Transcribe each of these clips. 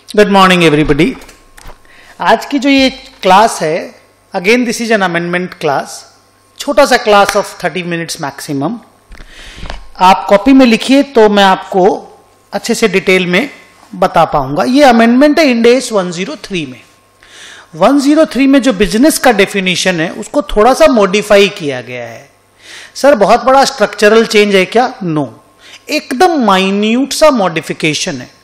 Good morning everybody. आज की जो ये क्लास है, again this is an amendment class, छोटा सा क्लास ऑफ 30 मिनट्स मैक्सिमम। आप कॉपी में लिखिए तो मैं आपको अच्छे से डिटेल में बता पाऊंगा। ये अमेंडमेंट है इंड एस 103 में। 103 में जो बिजनेस का डेफिनेशन है उसको थोड़ा सा मॉडिफाई किया गया है। सर बहुत बड़ा स्ट्रक्चरल चेंज है क्या? नो, एकदम माइन्यूट सा मॉडिफिकेशन है।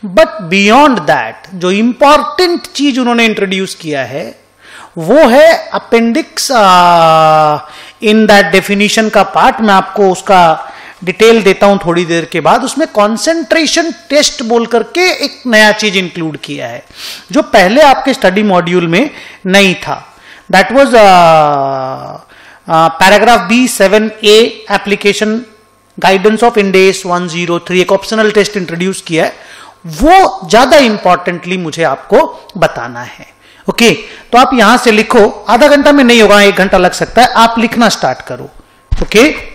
बट बियॉन्ड दैट जो इंपॉर्टेंट चीज उन्होंने इंट्रोड्यूस किया है वो है अपेंडिक्स इन दैट डेफिनेशन का पार्ट। मैं आपको उसका डिटेल देता हूं थोड़ी देर के बाद। उसमें कॉन्सेंट्रेशन टेस्ट बोल करके एक नया चीज इंक्लूड किया है जो पहले आपके स्टडी मॉड्यूल में नहीं था। That was paragraph B7A application guidance of end AS 103, एक ऑप्शनल टेस्ट इंट्रोड्यूस किया है, वो ज्यादा इंपॉर्टेंटली मुझे आपको बताना है। ओके, तो आप यहां से लिखो। आधा घंटा में नहीं होगा, 1 घंटा लग सकता है। आप लिखना स्टार्ट करो। Okay,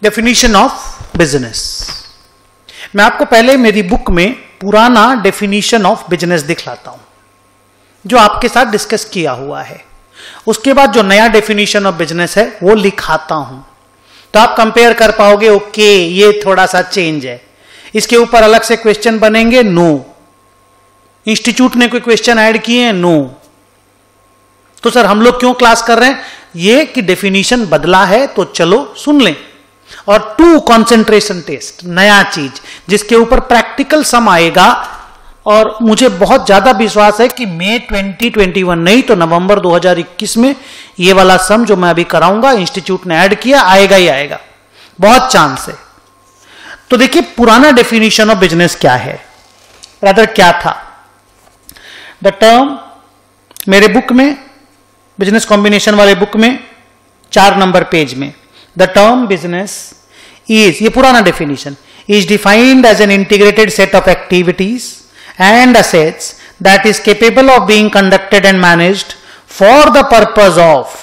definition of business. मैं आपको पहले मेरी बुक में पुराना डेफिनेशन ऑफ बिजनेस दिखलाता हूं जो आपके साथ डिस्कस किया हुआ है। उसके बाद जो नया डेफिनेशन ऑफ बिजनेस है वो लिखाता हूं, तो आप कंपेयर कर पाओगे। ओके, ये थोड़ा सा चेंज है, इसके ऊपर अलग से क्वेश्चन बनेंगे। नो, इंस्टीट्यूट ने कोई क्वेश्चन ऐड किए? नो। तो सर हम लोग क्यों क्लास कर रहे हैं? ये कि डेफिनेशन बदला है तो चलो सुन लें। और 2 कंसंट्रेशन टेस्ट, नया चीज जिसके ऊपर प्रैक्टिकल सम आएगा। और मुझे बहुत ज्यादा विश्वास है कि मई 2021 नहीं तो नवंबर 2021 में ये वाला सम जो मैं अभी कराऊंगा, इंस्टीट्यूट ने ऐड किया, आएगा ही आएगा, बहुत चांस है। तो देखिए पुराना डेफिनेशन ऑफ बिजनेस क्या है, रादर क्या था। द टर्म मेरे बुक में, बिजनेस कॉम्बिनेशन वाले बुक में 4 नंबर पेज में, The term business is, ये पुराना definition, is defined as an integrated set of activities and assets that is capable of being conducted and managed for the purpose of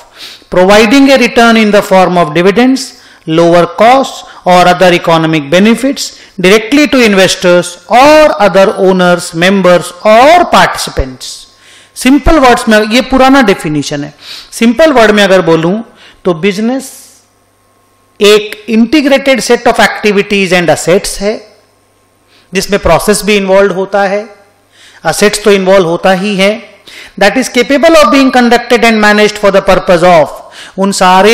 providing a return in the form of dividends, lower costs or other economic benefits directly to investors or other owners, members or participants. Simple words में ये पुराना definition है। Simple word में अगर बोलूं तो business एक integrated set of activities and assets है जिसमें प्रोसेस भी इन्वॉल्व होता है, असेट्स तो इन्वॉल्व होता ही है। That is capable of being conducted and managed for the purpose of, उन सारे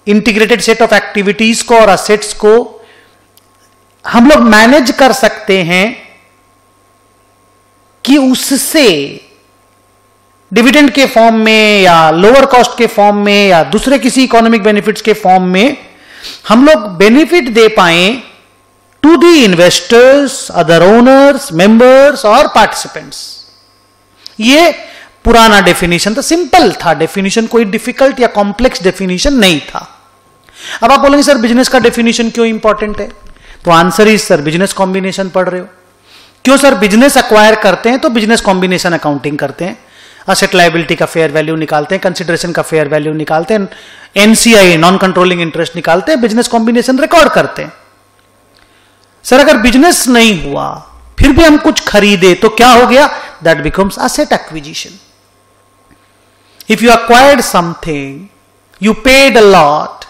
इंटीग्रेटेड सेट ऑफ एक्टिविटीज को और असेट्स को हम लोग मैनेज कर सकते हैं कि उससे डिविडेंड के फॉर्म में या लोअर कॉस्ट के फॉर्म में या दूसरे किसी इकोनॉमिक बेनिफिट्स के फॉर्म में हम लोग बेनिफिट दे पाए to the investors, other owners, members और पार्टिसिपेंट्स। ये पुराना डेफिनेशन था, सिंपल था डेफिनेशन, कोई डिफिकल्ट या कॉम्प्लेक्स डेफिनेशन नहीं था। अब आप बोलेंगे सर बिजनेस का डेफिनेशन क्यों इंपॉर्टेंट है? तो answer is sir business combination पढ़ रहे हो। क्यों सर? बिजनेस एक्वायर करते हैं तो बिजनेस कॉम्बिनेशन अकाउंटिंग करते हैं, असेट लायबिलिटी का फेयर वैल्यू निकालते हैं, कंसिडरेशन का फेयर वैल्यू निकालते हैं, एनसीआई नॉन कंट्रोलिंग इंटरेस्ट निकालते हैं, बिजनेस कॉम्बिनेशन रिकॉर्ड करते हैं। सर अगर बिजनेस नहीं हुआ फिर भी हम कुछ खरीदे तो क्या हो गया? That becomes asset acquisition. If you acquired something, you paid a lot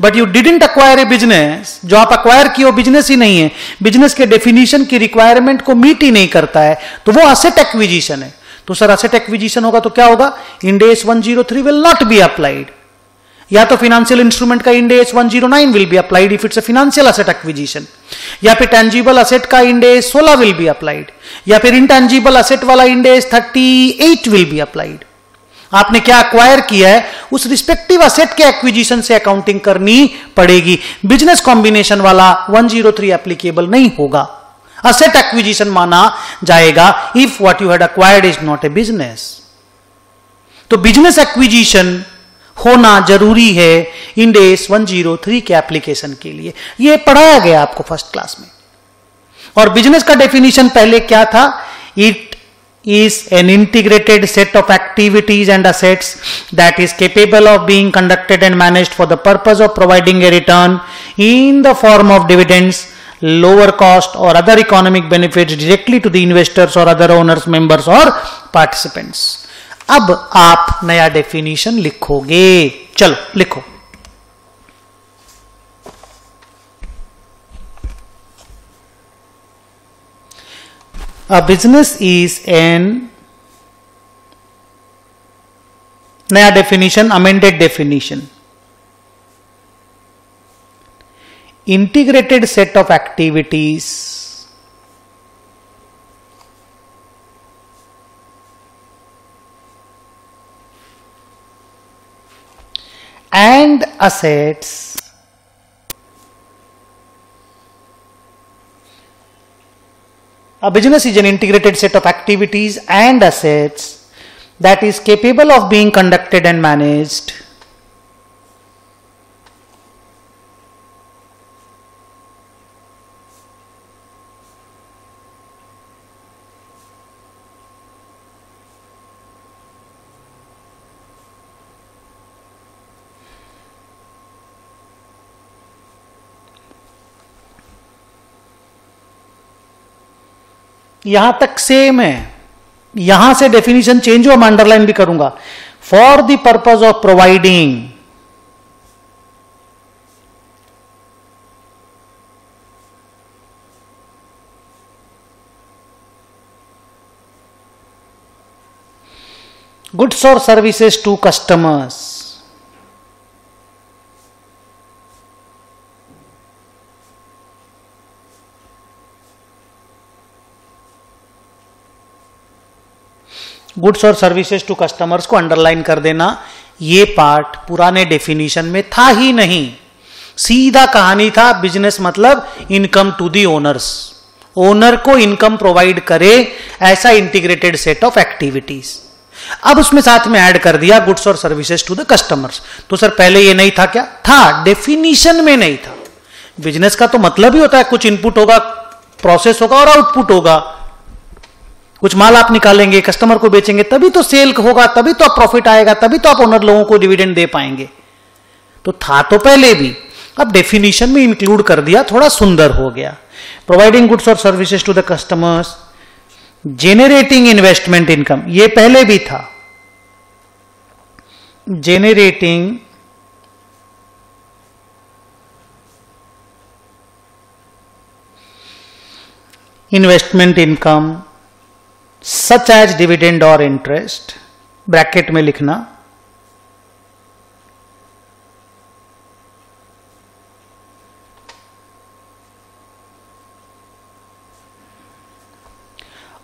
but you didn't acquire A business, जो आप अक्वायर किए वो बिजनेस ही नहीं है, बिजनेस के डेफिनेशन की रिक्वायरमेंट को मीट ही नहीं करता है, तो वो असेट एक्विजिशन है। तो सर असेट एक्विजिशन होगा तो क्या होगा? End AS 103 will not be applied, या तो फाइनेंशियल इंस्ट्रूमेंट का end S 109 will be applied if it's a financial asset acquisition, या फिर टेंजिबल असेट का end S 16 will be applied, या फिर इंटेंजिबल असेट वाला end S 38 will be applied. आपने क्या अक्वायर किया है उस रिस्पेक्टिव असेट के एक्विजिशन से अकाउंटिंग करनी पड़ेगी। बिजनेस कॉम्बिनेशन वाला 103 एप्लीकेबल नहीं होगा। asset acquisition माना जाएगा if what you had acquired is not a business. तो बिजनेस एक्विजिशन होना जरूरी है इंड एस 103 के एप्लीकेशन के लिए। यह पढ़ाया गया आपको फर्स्ट क्लास में। और बिजनेस का डेफिनेशन पहले क्या था? It is an integrated set of activities and assets that is capable of being conducted and managed for the purpose of providing a return in the form of dividends, lower cost or other economic benefits directly to the investors or other owners, members or participants. अब आप नया definition लिखोगे। चलो लिखो। A business is an नया definition, amended definition, integrated set of activities and assets a business is an integrated set of activities and assets that is capable of being conducted and managed यहां तक same है। यहां से definition change हो, मैं underline भी करूंगा। For the purpose of providing goods और सर्विसेज टू कस्टमर्स गुड्स और सर्विसेज टू कस्टमर्स को अंडरलाइन कर देना। ये पार्ट पुराने डेफिनेशन में था ही नहीं। सीधा कहानी था बिजनेस मतलब income to the owners, owner को इनकम प्रोवाइड करे ऐसा इंटीग्रेटेड सेट ऑफ एक्टिविटीज। अब उसमें साथ में ऐड कर दिया गुड्स और सर्विसेज टू द कस्टमर्स। तो सर पहले ये नहीं था क्या? था, डेफिनेशन में नहीं था। बिजनेस का तो मतलब ही होता है कुछ इनपुट होगा, प्रोसेस होगा और आउटपुट होगा। कुछ माल आप निकालेंगे, कस्टमर को बेचेंगे, तभी तो सेल होगा, तभी तो आप प्रॉफिट आएगा, तभी तो आप ओनर लोगों को डिविडेंड दे पाएंगे। तो था तो पहले भी, अब डेफिनेशन में इंक्लूड कर दिया, थोड़ा सुंदर हो गया। प्रोवाइडिंग गुड्स और services to the customers, generating investment income, ये पहले भी था। Generating investment income such as dividend और इंटरेस्ट, ब्रैकेट में लिखना,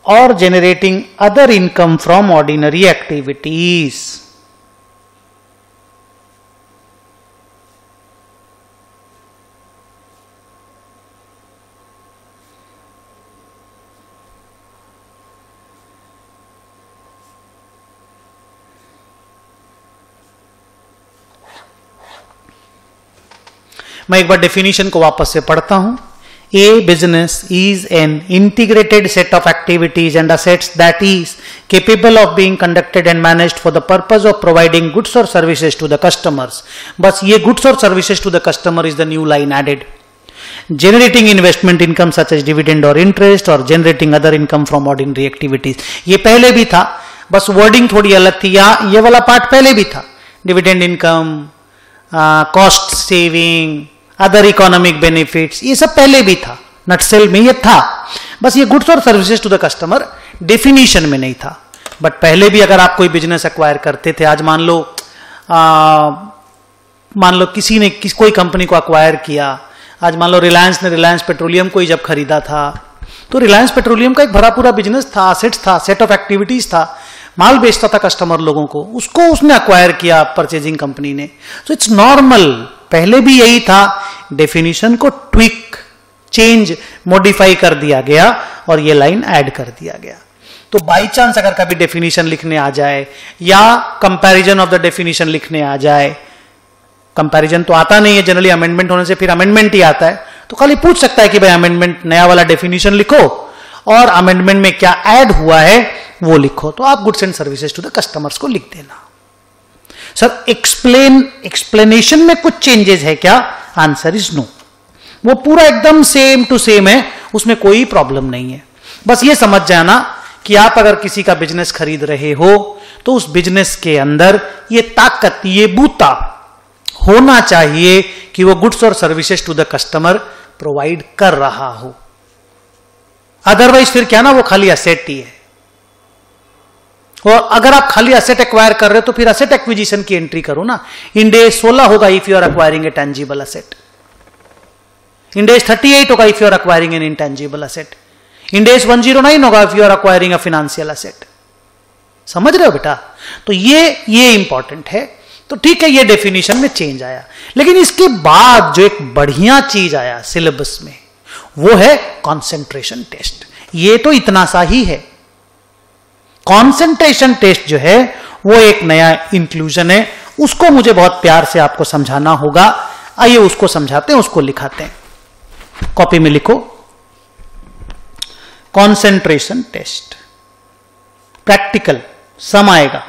और generating other income from ordinary activities. मैं एक बार डेफिनेशन को वापस से पढ़ता हूं. A business is an integrated set of activities and assets that is capable of being conducted and managed for the purpose of providing goods or services to the customers. बस ये goods or services to the customer is the new line added. Generating investment income such as dividend or interest or generating other income from ordinary activities. ये पहले भी था, बस wording थोड़ी अलग थी. यहाँ ये वाला पार्ट पहले भी था. Dividend income, cost saving, other economic benefits, ये सब पहले भी था. नटसेल में ये था, बस ये गुड्स और services to the customer definition में नहीं था. बट पहले भी अगर आप कोई बिजनेस एक्वायर करते थे, आज मान लो किसी ने कोई कंपनी को एक्वायर किया, आज मान लो रिलायंस ने रिलायंस पेट्रोलियम को ही जब खरीदा था, तो रिलायंस पेट्रोलियम का एक भरा पूरा बिजनेस था, असेट्स था, सेट ऑफ एक्टिविटीज था, माल बेचता था कस्टमर लोगों को, उसको उसने एक्वायर किया परचेजिंग कंपनी ने. सो इट्स नॉर्मल, पहले भी यही था. डेफिनेशन को ट्विक, चेंज, मॉडिफाई कर दिया गया और ये लाइन ऐड कर दिया गया. तो बाई चांस अगर कभी डेफिनेशन लिखने आ जाए या कंपैरिजन ऑफ द डेफिनेशन लिखने आ जाए, कंपैरिजन तो आता नहीं है जनरली, अमेंडमेंट होने से फिर अमेंडमेंट ही आता है, तो खाली पूछ सकता है कि भाई अमेंडमेंट नया वाला डेफिनेशन लिखो और अमेंडमेंट में क्या ऐड हुआ है वो लिखो, तो आप goods and services to the customers को लिख देना। सर एक्सप्लेनेशन में कुछ चेंजेस है क्या? आंसर इज नो, वो पूरा एकदम सेम टू सेम है, उसमें कोई प्रॉब्लम नहीं है। बस ये समझ जाना कि आप अगर किसी का बिजनेस खरीद रहे हो तो उस बिजनेस के अंदर ये ताकत, ये बूता होना चाहिए कि वो गुड्स और services to the customer provide कर रहा हो। अदरवाइज फिर क्या ना, वो खाली असेट ही है। और अगर आप खाली असेट एक्वायर कर रहे हो तो फिर असेट एक्विजिशन की एंट्री करो ना। इंड एज 16 होगा if you are acquiring a tangible asset, Ind AS 38 होगा if you are acquiring an intangible asset, Ind AS 109 होगा if you are acquiring a financial asset. समझ रहे हो बेटा? तो ये इंपॉर्टेंट है। तो ठीक है, ये डेफिनेशन में चेंज आया, लेकिन इसके बाद जो एक बढ़िया चीज आया सिलेबस में वो है कॉन्सेंट्रेशन टेस्ट। ये तो इतना सा ही है। कॉन्सेंट्रेशन टेस्ट जो है वो एक नया इंक्लूजन है, उसको मुझे बहुत प्यार से आपको समझाना होगा। आइए उसको समझाते हैं, उसको लिखाते हैं। कॉपी में लिखो कॉन्सेंट्रेशन टेस्ट, प्रैक्टिकल सम आएगा।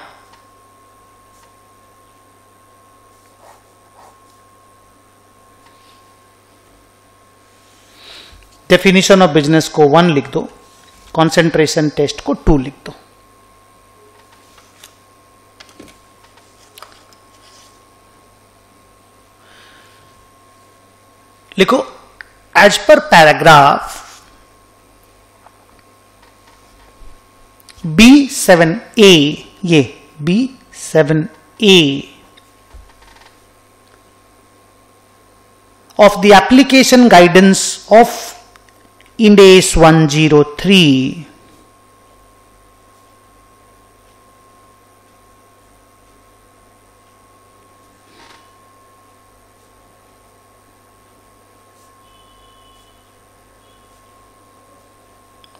डेफिनेशन ऑफ बिजनेस को 1 लिख दो, कॉन्सेंट्रेशन टेस्ट को 2 लिख दो। लिखो एज पर पैराग्राफ B7A, ये B7A of the application guidance of Ind AS 103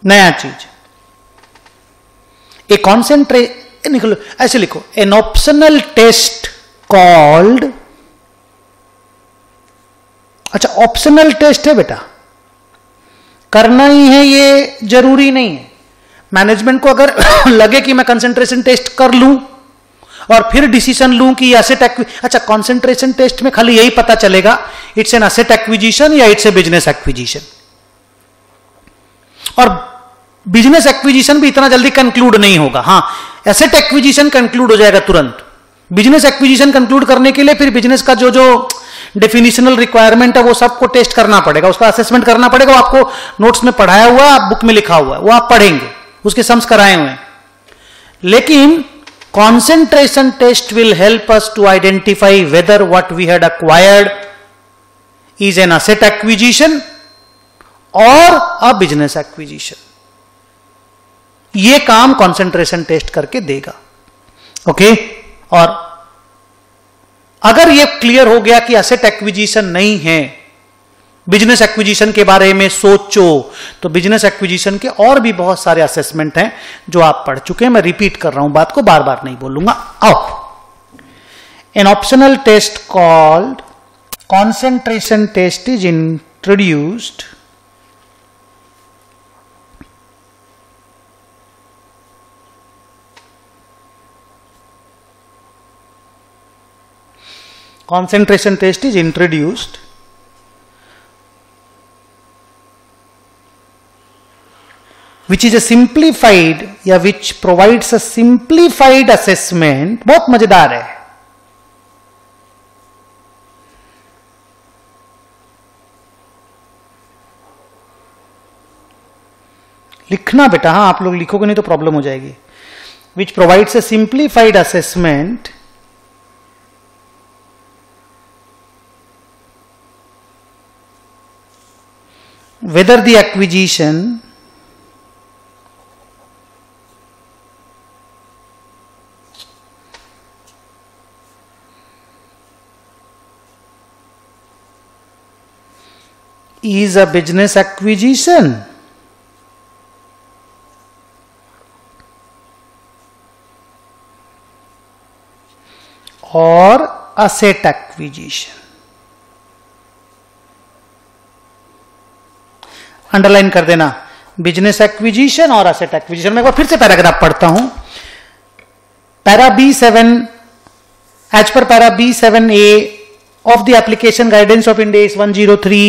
नया चीज, ए कॉन्सेंट्रेट निकलो, ऐसे लिखो, एन ऑप्शनल टेस्ट कॉल्ड। अच्छा, ऑप्शनल टेस्ट है बेटा, करना ही है ये जरूरी नहीं है। मैनेजमेंट को अगर लगे कि मैं कंसेंट्रेशन टेस्ट कर लूं और फिर डिसीजन लूं कि एसेट अच्छा, कंसेंट्रेशन टेस्ट में खाली यही पता चलेगा इट्स एन एसेट एक्विजिशन या इट्स ए बिजनेस एक्विजिशन। और बिजनेस एक्विजिशन भी इतना जल्दी कंक्लूड नहीं होगा। हाँ, एसेट एक्विजिशन कंक्लूड हो जाएगा तुरंत। बिजनेस एक्विजिशन कंक्लूड करने के लिए फिर बिजनेस का जो जो डेफिनेशनल रिक्वायरमेंट है वो सबको टेस्ट करना पड़ेगा, उसका असेसमेंट करना पड़ेगा। वो आपको नोट्स में पढ़ाया हुआ, आप बुक में लिखा हुआ है, वो आप पढ़ेंगे, उसके सम्स कराए हुए हैं। लेकिन concentration test will help us to identify whether what we had acquired is an asset acquisition और अ बिजनेस एक्विजिशन। ये काम कॉन्सेंट्रेशन टेस्ट करके देगा। ओके, और अगर ये क्लियर हो गया कि एसेट एक्विजिशन नहीं है, बिजनेस एक्विजिशन के बारे में सोचो, तो बिजनेस एक्विजिशन के और भी बहुत सारे असेसमेंट हैं जो आप पढ़ चुके हैं। मैं रिपीट कर रहा हूं बात को, बार बार नहीं बोलूंगा। आओ, an optional test called concentration test is introduced concentration test is introduced which is a simplified या which provides a simplified assessment। बहुत मजेदार है। लिखना बेटा, हाँ आप लोग लिखोगे नहीं तो प्रॉब्लम हो जाएगी। which provides a simplified assessment whether the acquisition is a business acquisition और असेट एक्विजिशन। अंडरलाइन कर देना, बिजनेस एक्विजिशन और असेट एक्विजिशन। मैं एक बार फिर से पैराग्राफ पढ़ता हूं। पैरा B7, एज पर para B7A of the application guidance of Ind AS 103,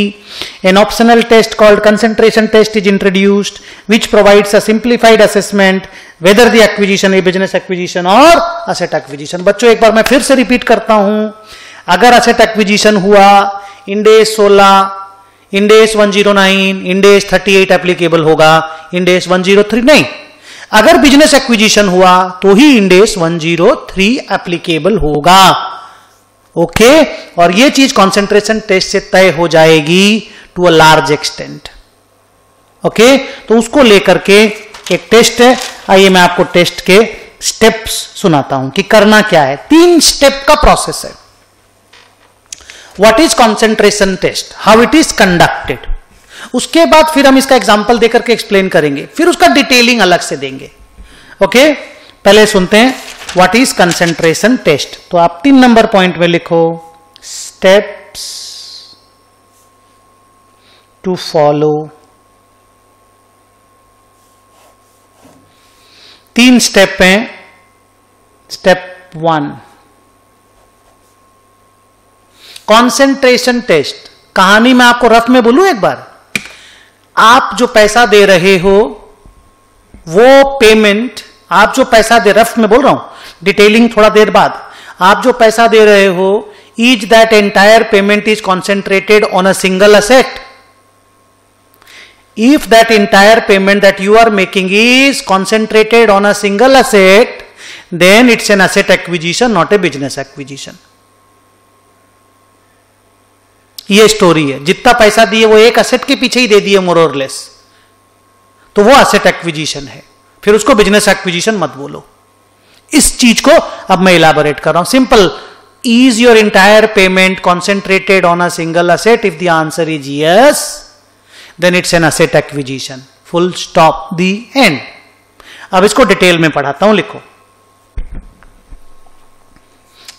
an optional test called concentration test is introduced, which provides a simplified assessment whether the acquisition is business acquisition or asset acquisition। बच्चों एक बार मैं फिर से repeat करता हूं, अगर asset acquisition हुआ Ind AS 16, Ind AS 109, Ind AS 38 applicable होगा, Ind AS 103 नहीं। अगर बिजनेस एक्विजिशन हुआ तो ही Ind AS 103 एप्लीकेबल होगा। ओके और ये चीज कॉन्सेंट्रेशन टेस्ट से तय हो जाएगी to a large extent. Okay तो उसको लेकर के एक टेस्ट है। आइए मैं आपको टेस्ट के स्टेप्स सुनाता हूं कि करना क्या है। 3 स्टेप का प्रोसेस है। What is concentration test, how it is conducted, उसके बाद फिर हम इसका एग्जांपल देकर के एक्सप्लेन करेंगे, फिर उसका डिटेलिंग अलग से देंगे। ओके पहले सुनते हैं व्हाट इज कंसेंट्रेशन टेस्ट। तो आप 3 नंबर पॉइंट में लिखो, स्टेप्स टू फॉलो। 3 स्टेप हैं। Step 1 concentration test. कहानी मैं आपको रफ में बोलूं एक बार, आप जो पैसा दे रहे हो वो पेमेंट, आप जो पैसा दे, रफ में बोल रहा हूं, डिटेलिंग थोड़ा देर बाद, आप जो पैसा दे रहे हो, is that entire payment is concentrated on a single asset. If that entire payment that you are making is concentrated on a single asset, then it's an asset acquisition, not a business acquisition. ये story है। जितना पैसा दिए वो एक asset के पीछे ही दे दिए मोर और लेस, तो वो असेट एक्विजिशन है। फिर उसको बिजनेस एक्विजिशन मत बोलो। इस चीज को अब मैं इलाबोरेट कर रहा हूं। Simple, is your entire payment concentrated on a single asset? If the answer is yes, then it's an asset acquisition, full stop, the end. अब इसको डिटेल में पढ़ाता हूं, लिखो।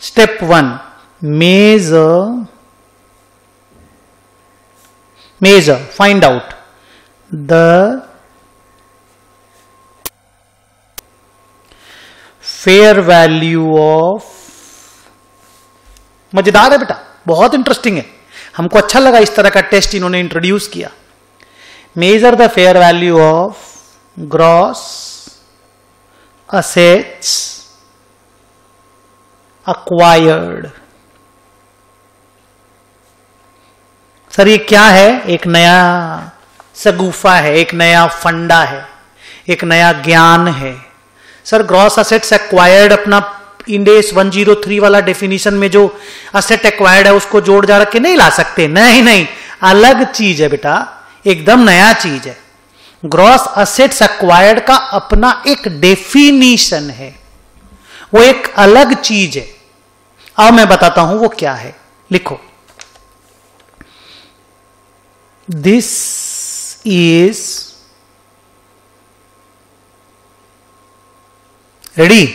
Step 1 measure, find out the fair value of, मजेदार है बेटा, बहुत इंटरेस्टिंग है, हमको अच्छा लगा इस तरह का टेस्ट इन्होंने इंट्रोड्यूस किया। Measure the fair value of gross assets acquired। Sir ये क्या है? एक नया सगुफा है, एक नया फंडा है, एक नया ज्ञान है। सर ग्रॉस असेट्स एक्वायर्ड अपना इंड एस 103 वाला डेफिनेशन में जो असेट एक्वायर्ड है उसको जोड़ जा के नहीं ला सकते? नहीं नहीं, अलग चीज है बेटा, एकदम नया चीज है। ग्रॉस असेट्स एक्वायर्ड का अपना एक डेफिनेशन है, वो एक अलग चीज है। अब मैं बताता हूं वो क्या है, लिखो। This is, ready?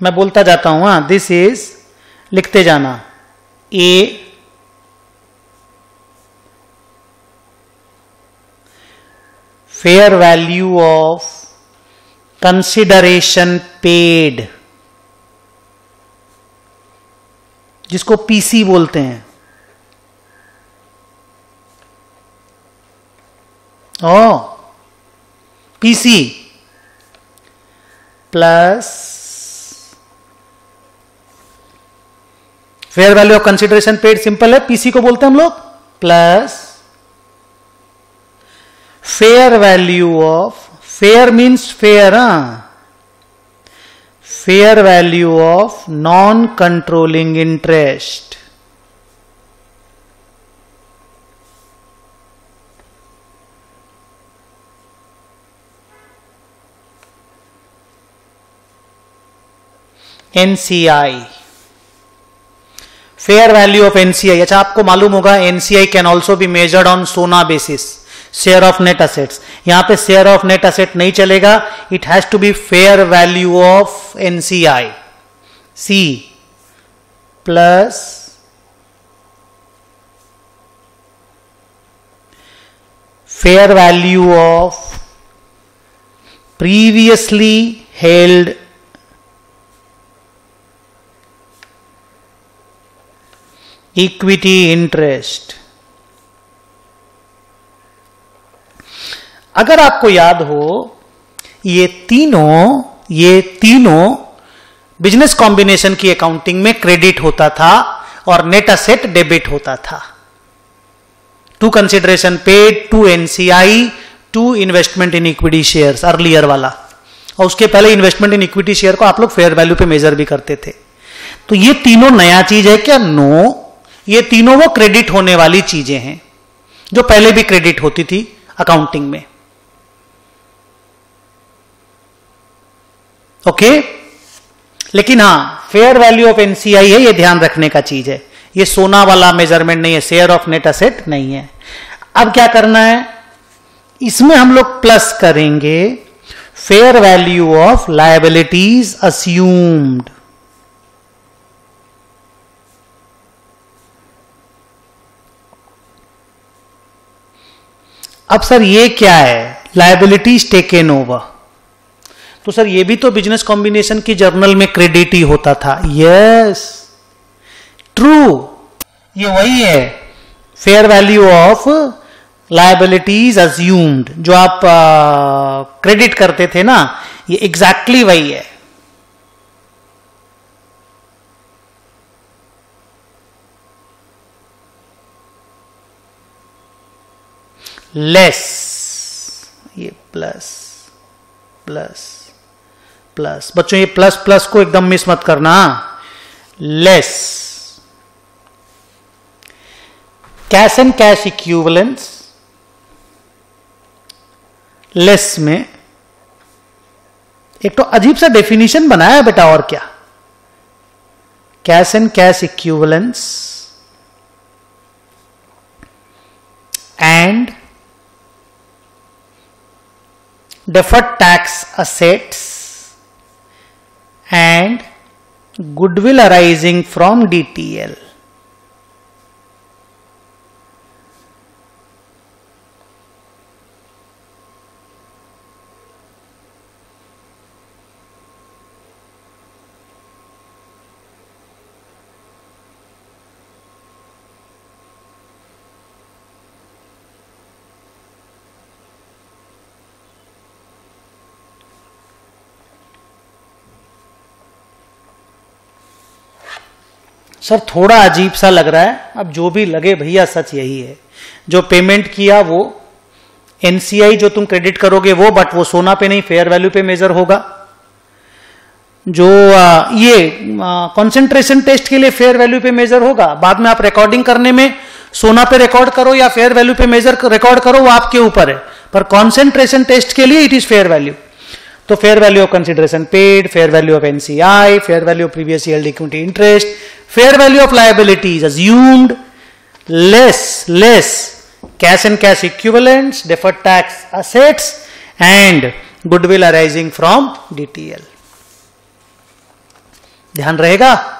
मैं बोलता जाता हूं, हां। दिस इज, लिखते जाना, a fair value of consideration paid, जिसको पीसी बोलते हैं। PC plus fair value of consideration paid, simple है, पीसी को बोलते हैं हम लोग, plus fair value of, fair means fair, fair value of non controlling interest. NCI, fair value of NCI. अच्छा आपको मालूम होगा NCI can also be measured on सोना basis, share of net assets. यहां पे शेयर ऑफ नेट असेट नहीं चलेगा, it has to be fair value of NCI. C plus fair value of previously held equity interest। अगर आपको याद हो ये तीनों बिजनेस कॉम्बिनेशन की अकाउंटिंग में क्रेडिट होता था और नेट असेट डेबिट होता था। To consideration paid, to NCI, to investment in equity shares earlier वाला, और उसके पहले इन्वेस्टमेंट इन इक्विटी शेयर को आप लोग फेयर वैल्यू पे मेजर भी करते थे। तो ये तीनों नया चीज है क्या? नो, ये तीनों वो क्रेडिट होने वाली चीजें हैं जो पहले भी क्रेडिट होती थी अकाउंटिंग में। ओके, लेकिन हां फेयर वैल्यू ऑफ एनसीआई है, ये ध्यान रखने का चीज है, ये सोना वाला मेजरमेंट नहीं है, शेयर ऑफ नेट असेट नहीं है। अब क्या करना है, इसमें हम लोग प्लस करेंगे fair value of liabilities assumed. अब सर ये क्या है? Liabilities taken over. तो सर ये भी तो बिजनेस कॉम्बिनेशन की जर्नल में क्रेडिट ही होता था। यस ट्रू, ये वही है fair value of liabilities assumed, जो आप क्रेडिट करते थे ना, ये एग्जैक्टली वही है। लेस, ये प्लस प्लस प्लस, बच्चों ये प्लस प्लस को एकदम मिस मत करना। Less cash and cash equivalence, less में एक तो अजीब सा डेफिनेशन बनाया है बेटा, और क्या? Cash and cash equivalence and deferred tax assets and goodwill arising from DTL। Sir थोड़ा अजीब सा लग रहा है, अब जो भी लगे भैया सच यही है। जो पेमेंट किया वो एनसीआई जो तुम क्रेडिट करोगे वो, बट वो सोना पे नहीं फेयर वैल्यू पे मेजर होगा। जो ये कंसंट्रेशन टेस्ट के लिए फेयर वैल्यू पे मेजर होगा, बाद में आप रिकॉर्डिंग करने में सोना पे रिकॉर्ड करो या फेयर वैल्यू पे मेजर रिकॉर्ड करो, वो आपके ऊपर है, पर कंसंट्रेशन टेस्ट के लिए इट इज फेयर वैल्यू। तो fair value of consideration paid, fair value of NCI, fair value of previously held equity interest, fair value of liabilities assumed, less cash and cash equivalents, deferred tax assets and goodwill arising from DTL. ध्यान रहेगा?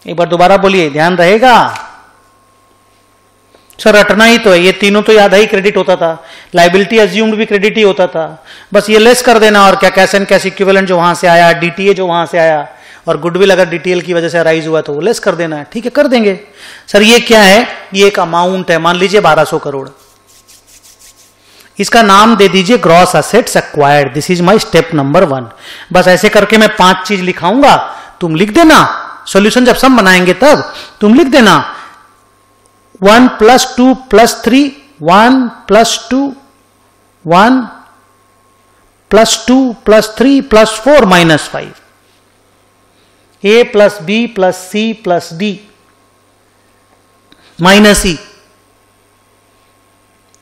एक बार दोबारा बोलिए, ध्यान रहेगा? Sir रटना ही तो है, ये तीनों तो याद ही क्रेडिट होता था, लायबिलिटी अज्यूम्ड भी क्रेडिट ही होता था, बस ये लेस कर देना और क्या, कैश एंड कैश इक्विवेलेंट जो वहां से आया, डीटीए जो वहां से आया, और गुडविल अगर डीटीएल की वजह से राइज हुआ तो वो लेस कर देना है। ठीक है, कर देंगे। सर ये क्या है? ये एक अमाउंट है, मान लीजिए 1200 करोड़, इसका नाम दे दीजिए gross assets acquired, this is my step number 1। बस ऐसे करके मैं 5 चीज लिखाऊंगा, तुम लिख देना, सॉल्यूशन जब सब बनाएंगे तब तुम लिख देना 1 + 2 + 3, 1 + 2, 1 + 2 + 3 + 4 - 5, A + B + C + D - E।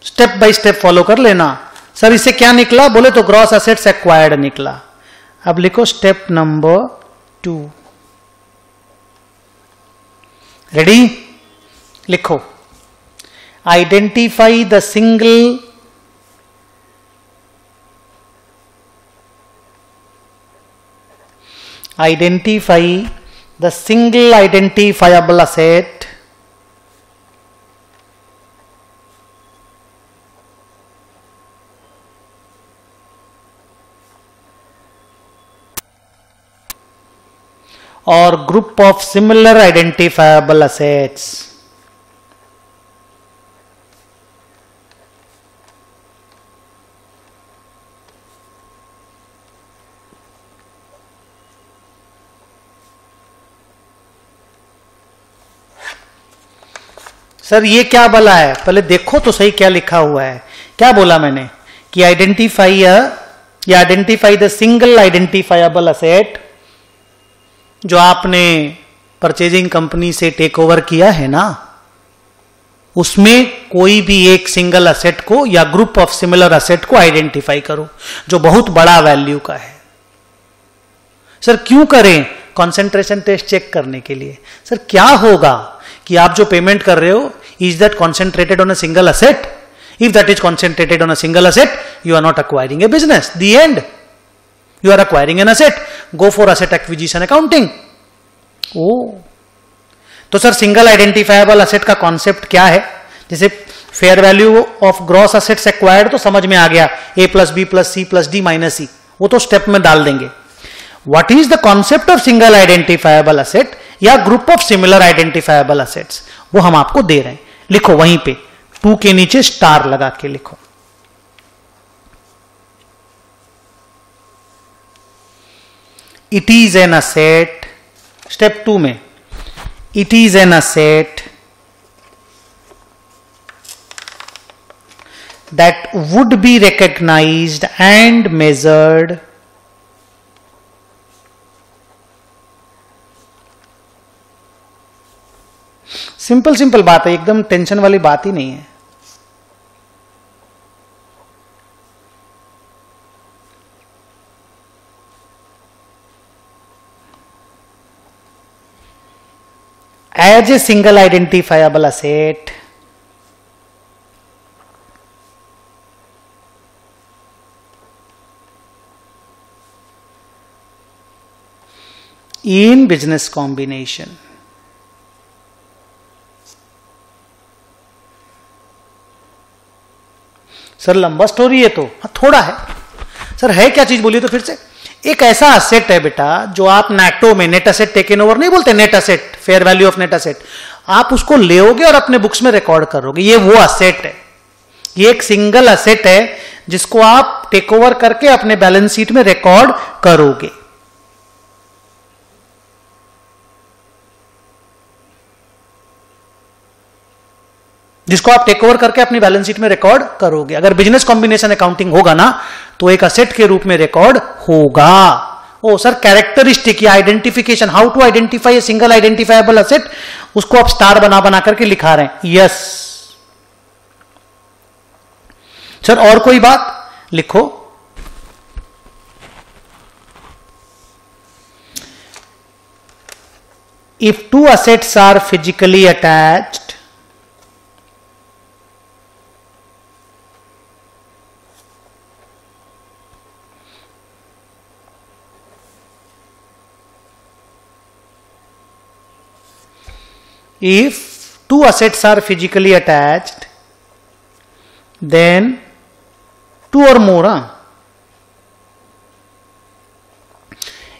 Step by step follow कर लेना। सर इससे क्या निकला बोले तो ग्रॉस असेट्स एक्वायर्ड निकला। अब लिखो स्टेप नंबर 2। रेडी? लिखो, identify the single identifiable asset or group of similar identifiable assets. Sir ये क्या बोला है, पहले देखो तो सही क्या लिखा हुआ है। क्या बोला मैंने कि identify the single identifiable asset जो आपने परचेजिंग कंपनी से टेक ओवर किया है ना, उसमें कोई भी एक सिंगल असेट को या ग्रुप ऑफ सिमिलर असेट को आइडेंटिफाई करो जो बहुत बड़ा वैल्यू का है। सर क्यों करें? कंसंट्रेशन टेस्ट चेक करने के लिए। सर क्या होगा कि आप जो पेमेंट कर रहे हो, is that concentrated on a single asset? If that is concentrated on a single asset, you are not acquiring a business, the end. You are acquiring an asset, go for asset acquisition accounting. ओ तो sir single identifiable asset का concept क्या है? जैसे fair value of gross assets acquired तो समझ में आ गया, A plus B plus C plus D minus C, वो तो स्टेप में डाल देंगे। What is the concept of single identifiable asset या group of similar identifiable assets, वो हम आपको दे रहे हैं। लिखो वहीं पे 2 के नीचे स्टार लगा के लिखो। It is an asset, step 2 में, it is an asset that would be recognised and measured simple बात है, एकदम टेंशन वाली बात ही नहीं है। As a single identifiable asset, in business combination, sir लंबा स्टोरी है तो हाँ थोड़ा है। सर है क्या चीज बोलिए तो फिर से। एक ऐसा असेट है बेटा जो आप नेटो में, नेट असेट टेकन ओवर नहीं बोलते, net asset, fair value of net asset, आप उसको लेओगे और अपने बुक्स में रिकॉर्ड करोगे। ये वो असेट है, ये एक सिंगल असेट है जिसको आप टेक ओवर करके अपने बैलेंस शीट में रिकॉर्ड करोगे। जिसको आप टेक ओवर करके अपनी बैलेंस शीट में रिकॉर्ड करोगे। अगर बिजनेस कॉम्बिनेशन अकाउंटिंग होगा ना तो एक असेट के रूप में रिकॉर्ड होगा। ओ सर कैरेक्टरिस्टिक या identification, how to identify a single identifiable asset, उसको आप स्टार बना बना करके लिखा रहे हैं। यस सर, और कोई बात लिखो। If 2 assets are physically attached, if 2 assets are physically attached, then 2 or more,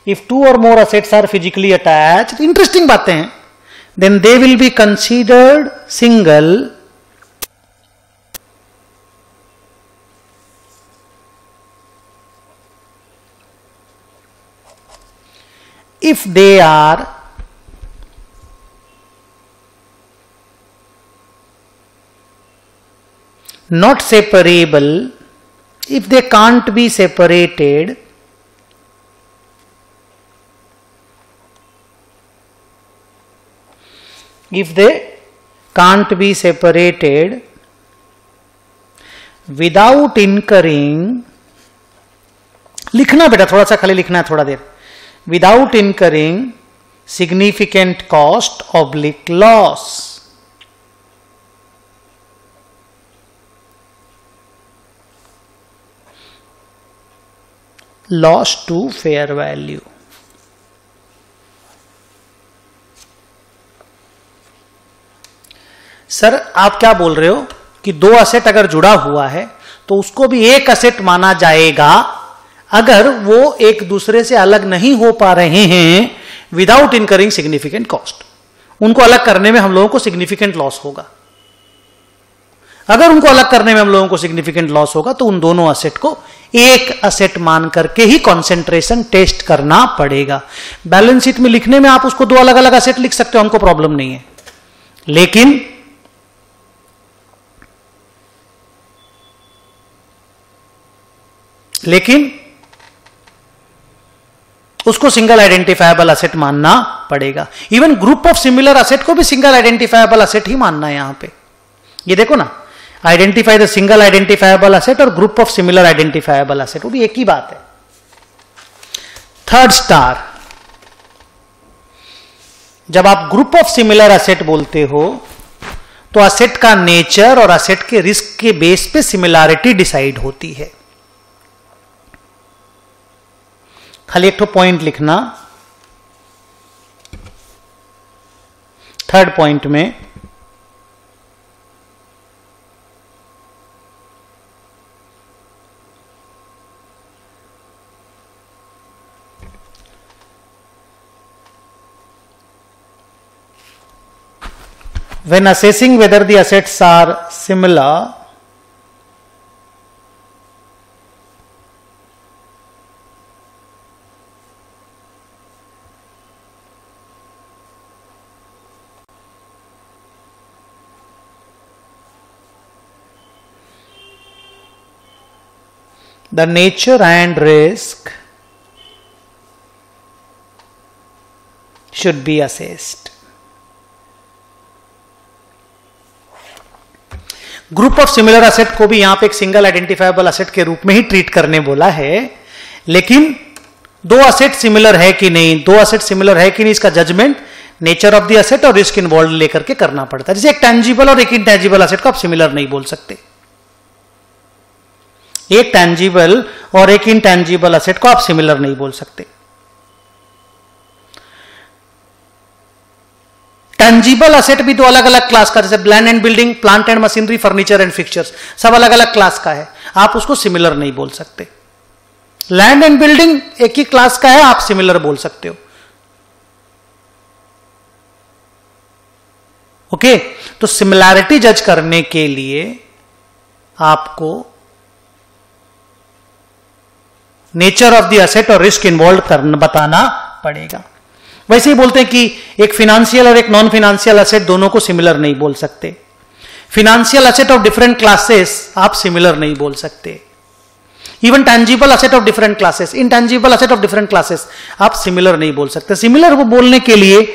if 2 or more assets are physically attached, interesting बातें हैं, then they will be considered single if they are not separable, if they can't be separated, if they can't be separated without incurring, लिखना बेटा थोड़ा सा खाली लिखना है थोड़ा देर, without incurring significant cost oblique loss, loss to fair value. Sir आप क्या बोल रहे हो कि दो असेट अगर जुड़ा हुआ है तो उसको भी एक असेट माना जाएगा अगर वो एक दूसरे से अलग नहीं हो पा रहे हैं विदाउट इनकरिंग सिग्निफिकेंट कॉस्ट। उनको अलग करने में हम लोगों को सिग्निफिकेंट लॉस होगा। अगर उनको अलग करने में हम लोगों को सिग्निफिकेंट लॉस होगा तो उन दोनों असेट को एक असेट मान करके ही कॉन्सेंट्रेशन टेस्ट करना पड़ेगा। बैलेंस शीट में लिखने में आप उसको दो अलग अलग असेट लिख सकते हो, हमको प्रॉब्लम नहीं है, लेकिन उसको सिंगल आइडेंटिफायबल असेट मानना पड़ेगा। Even group of similar asset को भी सिंगल आइडेंटिफायबल असेट ही मानना है। यहां पे ये देखो ना, identify the single identifiable asset और ग्रुप ऑफ सिमिलर आइडेंटिफायबल असेट, वो भी एक ही बात है। थर्ड स्टार, जब आप ग्रुप ऑफ सिमिलर असेट बोलते हो तो असेट का नेचर और असेट के रिस्क के बेस पे सिमिलैरिटी डिसाइड होती है। खाली एक तो पॉइंट लिखना थर्ड पॉइंट में, when assessing whether the assets are similar, the nature and risk should be assessed. Group of similar asset को भी यहां पे एक सिंगल आइडेंटिफायबल असेट के रूप में ही ट्रीट करने बोला है, लेकिन दो असेट सिमिलर है कि नहीं, दो असेट सिमिलर है कि नहीं, इसका judgement nature of the asset और रिस्क इन्वॉल्व लेकर के करना पड़ता है। जैसे एक टैंजिबल और एक इनटैंजिबल असेट को आप सिमिलर नहीं बोल सकते। एक टैंजिबल और एक इनटैंजिबल असेट को आप सिमिलर नहीं बोल सकते। टैंजिबल असेट भी दो अलग अलग क्लास का, जैसे land and building, plant and machinery, furniture and fixtures, सब अलग अलग क्लास का है, आप उसको सिमिलर नहीं बोल सकते। लैंड एंड बिल्डिंग एक ही क्लास का है, आप सिमिलर बोल सकते हो। ओके, तो सिमिलैरिटी जज करने के लिए आपको नेचर ऑफ द असेट और रिस्क इन्वॉल्व करना बताना पड़ेगा। वैसे ही बोलते हैं कि एक फिनेंशियल और एक नॉन फिनेंशियल असेट दोनों को सिमिलर नहीं बोल सकते। Financial asset of different classes आप सिमिलर नहीं बोल सकते। Even tangible asset of different classes, intangible asset of different classes आप सिमिलर नहीं बोल सकते। सिमिलर वो बोलने के लिए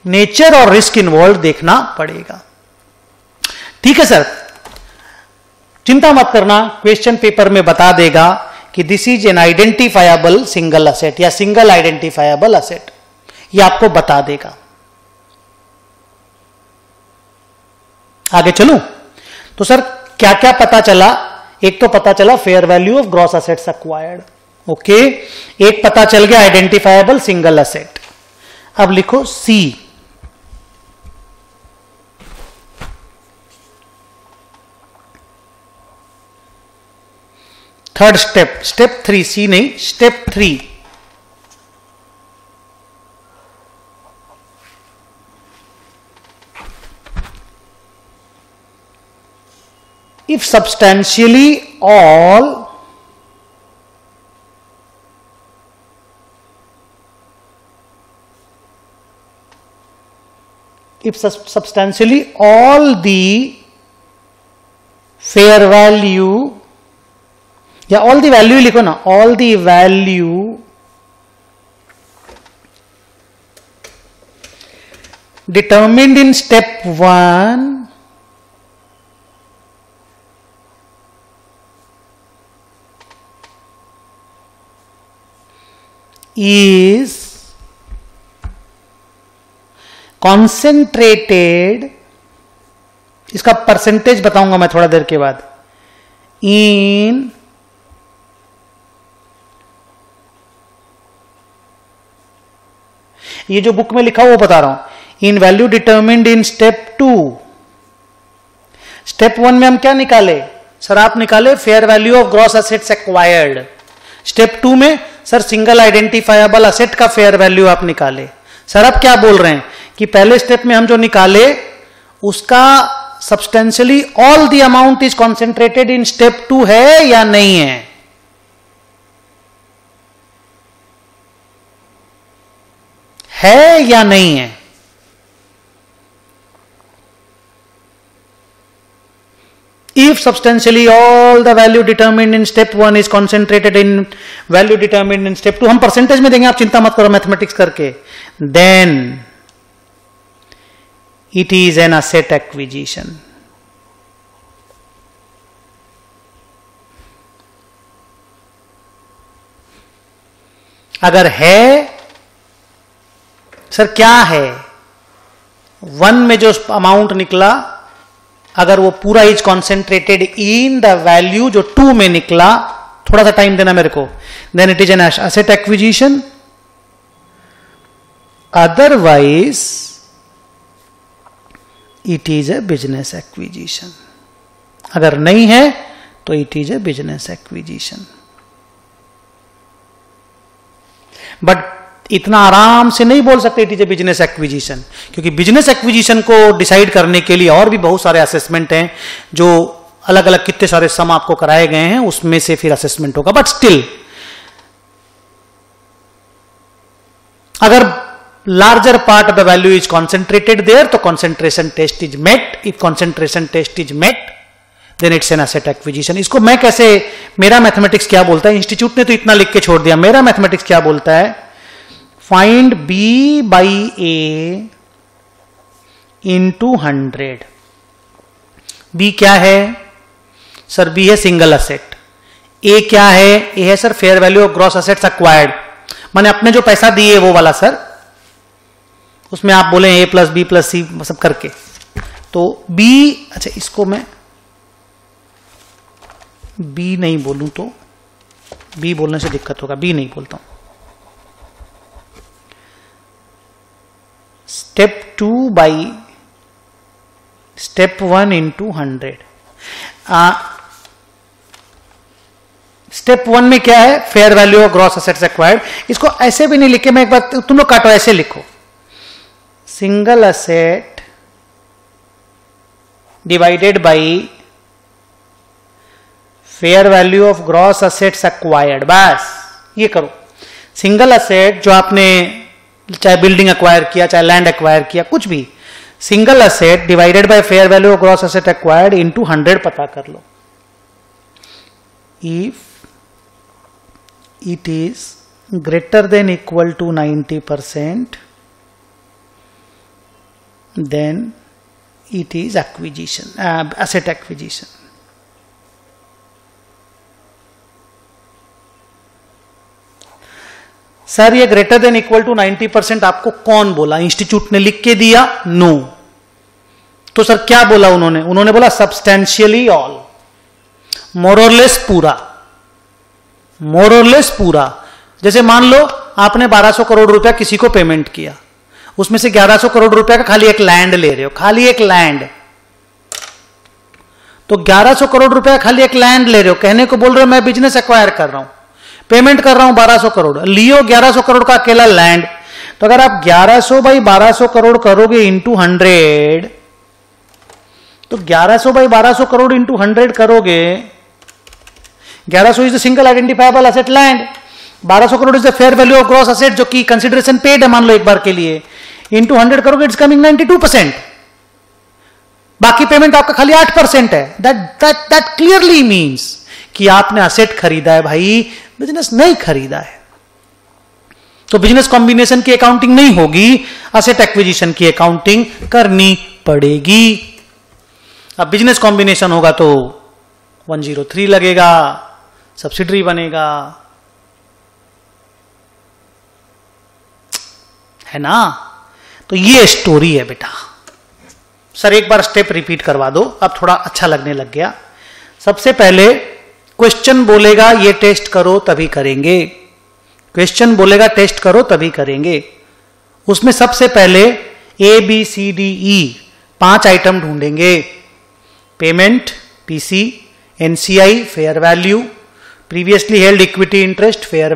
नेचर और रिस्क इन्वॉल्व देखना पड़ेगा। ठीक है सर, चिंता मत करना, क्वेश्चन पेपर में बता देगा कि this is an identifiable single asset या सिंगल आइडेंटिफायबल असेट, ये आपको बता देगा। आगे चलूं तो सर क्या क्या पता चला? एक तो पता चला fair value of gross assets acquired, okay. एक पता चल गया आइडेंटिफायबल सिंगल असेट। अब लिखो सी, थर्ड स्टेप, स्टेप 3, सी नहीं, step 3, if substantially all the fair value या all the value लिखो ना, all the value determined in step 1 is concentrated, इसका परसेंटेज बताऊंगा मैं थोड़ा देर के बाद, in ये जो बुक में लिखा वो बता रहा हूं। In value determined in step 2, step 1 में हम क्या निकाले सर? आप निकाले fair value of gross assets acquired. Step 2 में सर सिंगल आइडेंटिफाइबल एसेट का फेयर वैल्यू आप निकाले। सर आप क्या बोल रहे हैं कि पहले स्टेप में हम जो निकाले उसका substantially all the amount is concentrated in step 2 है या नहीं है? है या नहीं है? If substantially all the value determined in step 1 is concentrated in value determined in step 2, हम परसेंटेज में देंगे, आप चिंता मत करो मैथमेटिक्स करके, then it is an asset acquisition. अगर है सर क्या है? 1 में जो अमाउंट निकला अगर वो पूरा is concentrated in the value जो 2 में निकला, थोड़ा सा टाइम देना मेरे को, then it is an asset acquisition. Otherwise it is a business acquisition. अगर नहीं है तो it is a business acquisition. But इतना आराम से नहीं बोल सकते it is a business acquisition, क्योंकि बिजनेस एक्विजिशन को डिसाइड करने के लिए और भी बहुत सारे असेसमेंट हैं, जो अलग अलग कितने सारे सम आपको कराए गए हैं, उसमें से फिर असेसमेंट होगा। बट स्टिल अगर larger part of the value is concentrated there तो concentration test is met. If concentration test is met then it's an asset acquisition. इसको मैं कैसे, मेरा मैथमेटिक्स क्या बोलता है, इंस्टीट्यूट ने तो इतना लिख के छोड़ दिया, मेरा मैथमेटिक्स क्या बोलता है? Find B by A into 100। B क्या है सर? बी है सिंगल असेट। ए क्या है? ए है sir fair value of gross assets acquired, मैंने अपने जो पैसा दिए वो वाला सर, उसमें आप बोले ए प्लस बी प्लस सी सब करके, तो बी, अच्छा इसको मैं बी नहीं बोलूं तो बी बोलने से दिक्कत होगा, बी नहीं बोलता हूं। Step 2 by step 1 into 100। Step 1 में क्या है? Fair value of gross assets acquired. इसको ऐसे भी नहीं लिखे, मैं एक बार तुम लोग काटो, ऐसे लिखो, single asset divided by fair value of gross assets acquired. बस ये करो। सिंगल असेट जो आपने चाहे बिल्डिंग एक्वायर किया, चाहे लैंड एक्वायर किया, कुछ भी, single asset divided by fair value of gross asset acquired into 100 पता कर लो। If it is greater than equal to 90% then it is acquisition, asset acquisition. Sir ये ग्रेटर देन इक्वल टू 90% आपको कौन बोला? इंस्टीट्यूट ने लिख के दिया? नो। तो सर क्या बोला उन्होंने? उन्होंने बोला सब्सटेंशियली ऑल, मोर और लेस पूरा, मोर और लेस पूरा। जैसे मान लो आपने 1200 करोड़ रुपया किसी को पेमेंट किया, उसमें से 1100 करोड़ रुपया का खाली एक लैंड ले रहे हो, खाली एक लैंड, तो 1100 करोड़ रुपया खाली एक लैंड ले रहे हो, कहने को बोल रहे हो मैं बिजनेस एक्वायर कर रहा हूं, पेमेंट कर रहा हूं 1200 करोड़, लियो 1100 करोड़ का अकेला लैंड। तो अगर आप 1100 बाई 1200 करोड़ करोगे इंटू 100, तो 1100 बाई 1200 करोड़ इंटू 100 करोगे, 1100 is the single identifiable asset land, 1200 crore is the fair value of gross asset जो कि कंसिडरेशन पेड है मान लो एक बार के लिए, इंटू 100 करोगे, इट्स कमिंग 92%। बाकी पेमेंट आपका खाली 8% है। दैट क्लियरली मीन्स कि आपने असेट खरीदा है भाई, बिजनेस नहीं खरीदा है। तो बिजनेस कॉम्बिनेशन की अकाउंटिंग नहीं होगी, असेट एक्विजिशन की अकाउंटिंग करनी पड़ेगी। अब बिजनेस कॉम्बिनेशन होगा तो 103 लगेगा, सब्सिडरी बनेगा, है ना। तो ये स्टोरी है बेटा। सर एक बार स्टेप रिपीट करवा दो, अब थोड़ा अच्छा लगने लग गया। सबसे पहले क्वेश्चन बोलेगा ये टेस्ट करो तभी करेंगे, क्वेश्चन बोलेगा टेस्ट करो तभी करेंगे। उसमें सबसे पहले ABCDE 5 आइटम ढूंढेंगे। Payment PC, NCI fair value, previously held equity interest fair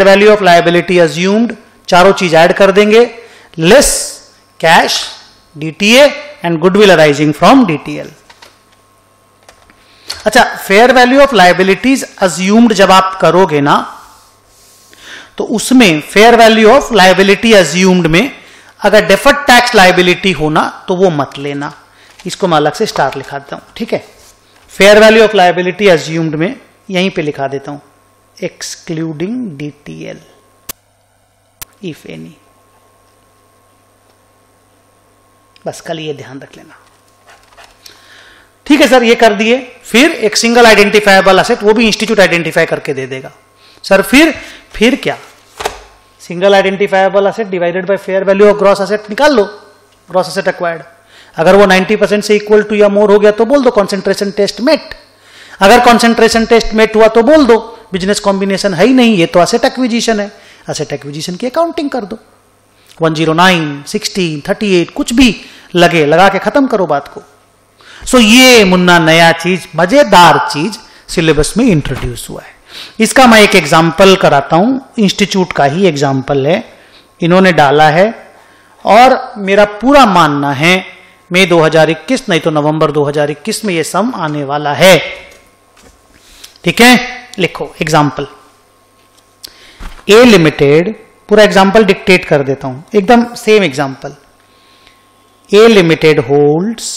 value of liability assumed, चारों चीज ऐड कर देंगे, less cash, DTA and goodwill arising from DTL। अच्छा, fair value of liabilities assumed जब आप करोगे ना, तो उसमें fair value of liability assumed में अगर डेफर्ड टैक्स लायबिलिटी होना तो वो मत लेना, इसको मैं अलग से स्टार लिखा देता हूं, ठीक है। Fair value of liability assumed में यहीं पे लिखा देता हूं एक्सक्लूडिंग DTL इफ एनी। बस कल ये ध्यान रख लेना, ठीक है सर, ये कर दिए। फिर एक सिंगल आइडेंटिफाइबल असेट, वो भी इंस्टीट्यूट आइडेंटिफाई करके दे देगा सर। फिर क्या, single identifiable asset divided by fair value of gross asset निकाल लो, ग्रॉस असेट एक्वायर्ड। अगर वो 90% से इक्वल टू या मोर हो गया तो बोल दो कॉन्सेंट्रेशन टेस्ट मेट। अगर कॉन्सेंट्रेशन टेस्ट मेट हुआ तो बोल दो बिजनेस कॉम्बिनेशन है ही नहीं, ये तो असेट एक्विजिशन है, असेट एक्विजिशन की अकाउंटिंग कर दो। 109, 16, 38 कुछ भी लगे, लगा के खत्म करो बात को। सो ये मुन्ना नया चीज, मजेदार चीज सिलेबस में इंट्रोड्यूस हुआ है। इसका मैं एक एग्जाम्पल कराता हूं, इंस्टीट्यूट का ही एग्जाम्पल है, इन्होंने डाला है और मेरा पूरा मानना है मई 2021 नहीं तो नवंबर 2021 में ये सम आने वाला है, ठीक है। लिखो एग्जाम्पल, ए लिमिटेड, पूरा एग्जाम्पल डिक्टेट कर देता हूं, एकदम same example. A limited holds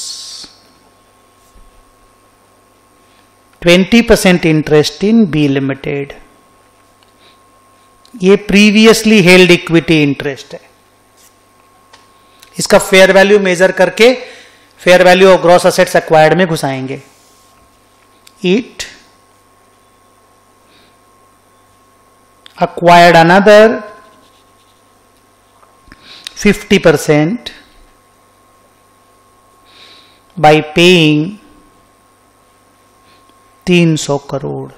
20% interest in B limited. ये प्रीवियसली हेल्ड इक्विटी इंटरेस्ट है, इसका फेयर वैल्यू मेजर करके fair value of gross assets acquired में घुसाएंगे। It acquired another 50% by paying 300 crore.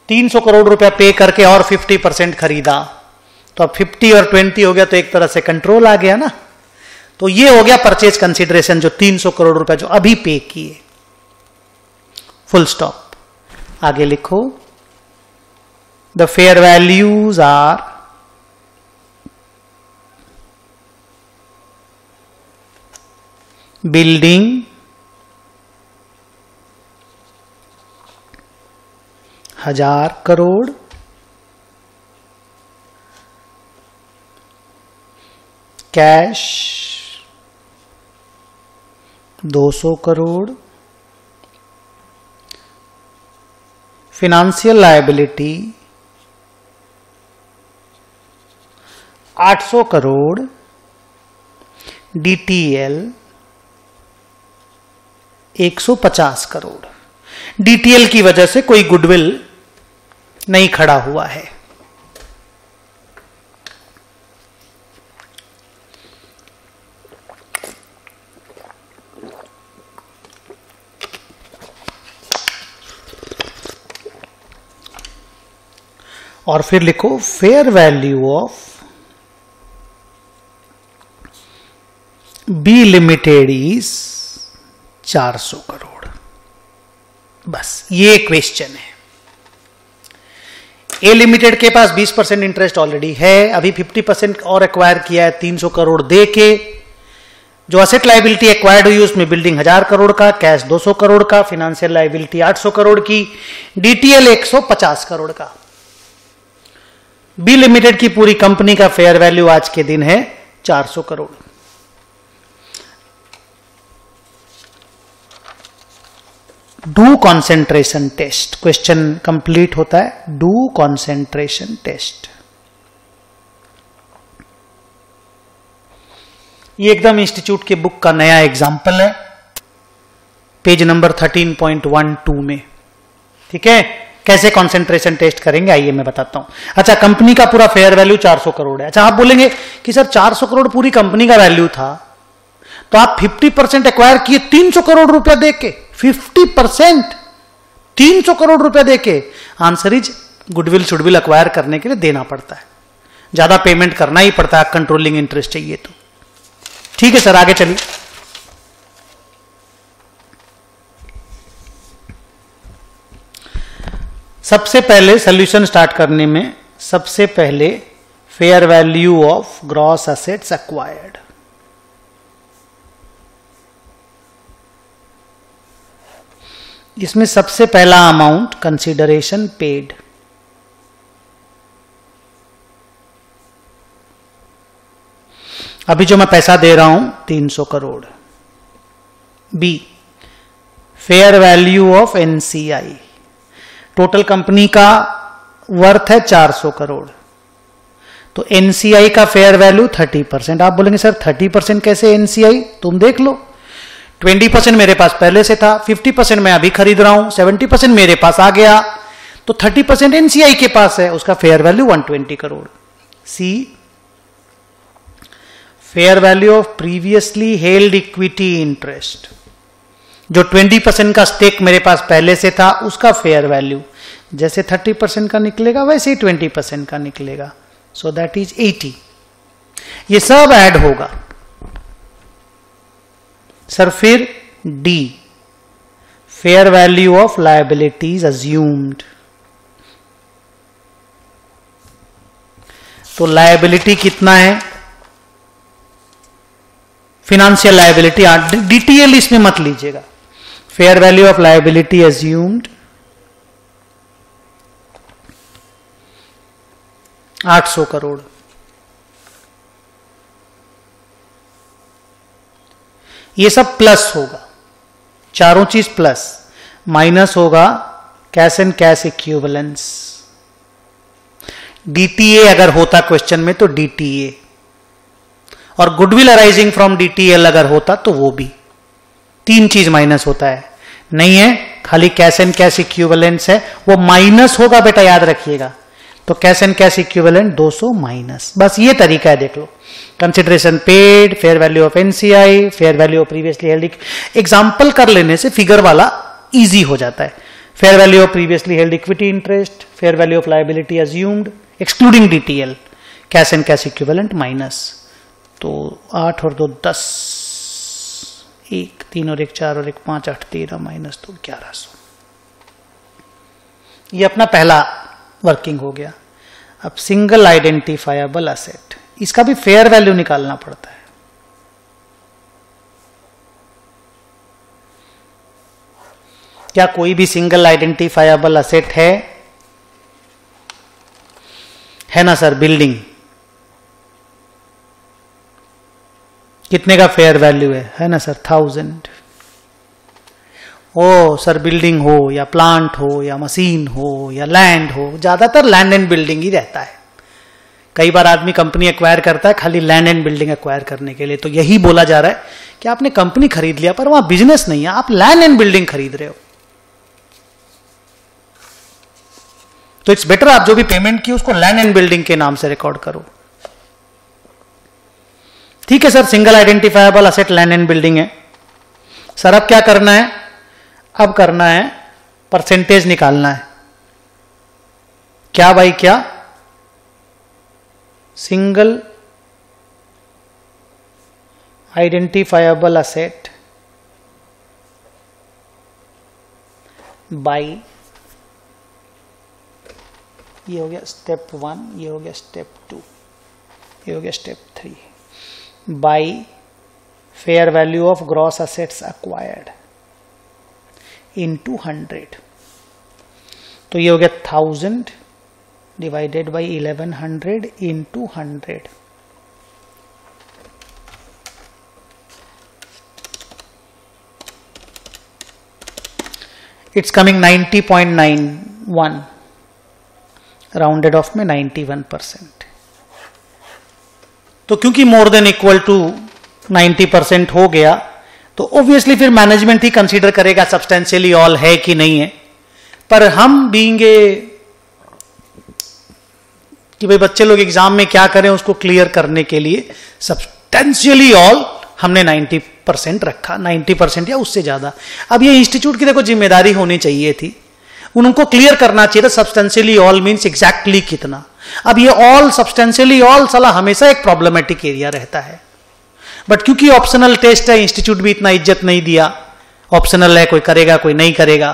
300 crore रुपया पे करके और 50% खरीदा, तो अब 50 और 20 हो गया, तो एक तरह से कंट्रोल आ गया ना। तो ये हो गया परचेज कंसिडरेशन, जो 300 करोड़ रुपया जो अभी पे किए, फुल स्टॉप। आगे लिखो, the fair values are building, हजार crore, cash 200 crore, financial liability 800 crore, DTL 150 crore. DTL की वजह से कोई गुडविल नहीं खड़ा हुआ है। और फिर लिखो fair value of B limited is 400 crore. बस ये क्वेश्चन है। ए लिमिटेड के पास 20% इंटरेस्ट ऑलरेडी है, अभी 50% और एक्वायर किया है 300 करोड़ दे के। जो असेट लायबिलिटी एक्वायर्ड हुई उसमें बिल्डिंग 1000 करोड़ का, कैश 200 करोड़ का, फाइनेंशियल लायबिलिटी 800 करोड़ की, DTL 150 करोड़ का। बी लिमिटेड की पूरी कंपनी का फेयर वैल्यू आज के दिन है 400 crore. Do concentration test, question complete होता है। डू कॉन्सेंट्रेशन टेस्ट, ये एकदम इंस्टीट्यूट के बुक का नया एग्जाम्पल है, पेज नंबर 13.12 में। ठीक है, कैसे कॉन्सेंट्रेशन टेस्ट करेंगे आइए मैं बताता हूं। अच्छा, कंपनी का पूरा फेयर वैल्यू 400 करोड़ है। अच्छा, आप बोलेंगे कि सर 400 करोड़ पूरी कंपनी का वैल्यू था, तो आप 50% एक्वायर किए 300 करोड़ रुपया देके। 50% 300 करोड़ रुपया देके। आंसर इज गुडविल शुडविल एक्वायर करने के लिए देना पड़ता है। ज्यादा पेमेंट करना ही पड़ता है, कंट्रोलिंग इंटरेस्ट चाहिए तो। ठीक है सर, आगे चलिए। सबसे पहले सॉल्यूशन स्टार्ट करने में सबसे पहले fair value of gross assets acquired. इसमें सबसे पहला अमाउंट कंसीडरेशन पेड। अभी जो मैं पैसा दे रहा हूं 300 crore. B, fair value of NCI. Total company का वर्थ है 400 करोड़, तो एनसीआई का फेयर वैल्यू 30%। आप बोलेंगे सर 30% कैसे एनसीआई? तुम देख लो, 20% मेरे पास पहले से था, 50% मैं अभी खरीद रहा हूं, 70% मेरे पास आ गया, तो 30% एनसीआई के पास है, उसका फेयर वैल्यू 120 crore. C, fair value of previously held equity interest. जो 20% का स्टेक मेरे पास पहले से था, उसका फेयर वैल्यू जैसे 30% का निकलेगा वैसे ही 20% का निकलेगा, सो दैट इज 80। ये सब ऐड होगा सर। फिर D, fair value of liabilities assumed. तो लायबिलिटी कितना है? फिनेंशियल लायबिलिटी, डीटीएल इसमें मत लीजिएगा। Fair value of liability assumed 800 crore. ये सब प्लस होगा, चारों चीज प्लस। माइनस होगा cash and cash equivalence. DTA अगर होता क्वेश्चन में तो डीटीए, और गुडविल अराइजिंग फ्रॉम डीटीएल अगर होता तो वो भी। 3 चीज माइनस होता है, नहीं है खाली कैश एंड कैश इक्विवेलेंस है, वो माइनस होगा बेटा, याद रखिएगा। तो cash and cash equivalent 200 minus, बस ये तरीका है, देख लो। Consideration paid, fair value of NCI, fair value of previously held. Example कर लेने से फिगर वाला इजी हो जाता है। Fair value of previously held equity interest, fair value of liability assumed excluding DTL, cash and cash equivalent minus. तो 8 और 2 10, 1 3 और 1 4 और 1 5 8 13 माइनस 2 1100। ये अपना पहला वर्किंग हो गया। अब सिंगल आइडेंटिफायबल असेट, इसका भी फेयर वैल्यू निकालना पड़ता है। क्या कोई भी सिंगल आइडेंटिफायबल असेट है ना सर? बिल्डिंग कितने का फेयर वैल्यू है ना सर? 1000। ओ सर, बिल्डिंग हो या प्लांट हो या मशीन हो या लैंड हो, ज्यादातर लैंड एंड बिल्डिंग ही रहता है। कई बार आदमी कंपनी एक्वायर करता है खाली लैंड एंड बिल्डिंग एक्वायर करने के लिए, तो यही बोला जा रहा है कि आपने कंपनी खरीद लिया पर वहां बिजनेस नहीं है, आप लैंड एंड बिल्डिंग खरीद रहे हो। तो इट्स बेटर आप जो भी पेमेंट की उसको लैंड एंड बिल्डिंग के नाम से रिकॉर्ड करो। ठीक है sir, single identifiable asset land and building है। सर अब क्या करना है? अब करना है परसेंटेज निकालना है। क्या भाई क्या? सिंगल आइडेंटिफायबल असेट बाई, ये हो गया स्टेप 1, ये हो गया स्टेप 2, ये हो गया step 3, by fair value of gross assets acquired into 100। तो ये हो गया 1000 divided by 1100 into 100। It's coming 90.91, rounded off में 91%। तो क्योंकि मोर देन इक्वल टू 90% हो गया, तो ऑब्वियसली फिर मैनेजमेंट ही कंसीडर करेगा सब्सटेंशियली ऑल है कि नहीं है। पर हम बीइंगे कि भाई बच्चे लोग एग्जाम में क्या करें उसको क्लियर करने के लिए सब्सटेंशियली ऑल हमने 90% रखा, 90% या उससे ज्यादा। अब ये इंस्टीट्यूट की देखो जिम्मेदारी होनी चाहिए थी, उनको क्लियर करना चाहिए था सब्सटेंशियली ऑल मीन्स एग्जैक्टली कितना। अब ये ऑल सब्सटेंशियली ऑल साला हमेशा एक प्रॉब्लमेटिक एरिया रहता है, बट क्योंकि ऑप्शनल टेस्ट है, इंस्टीट्यूट भी इतना इज्जत नहीं दिया, ऑप्शनल है, कोई करेगा कोई नहीं करेगा,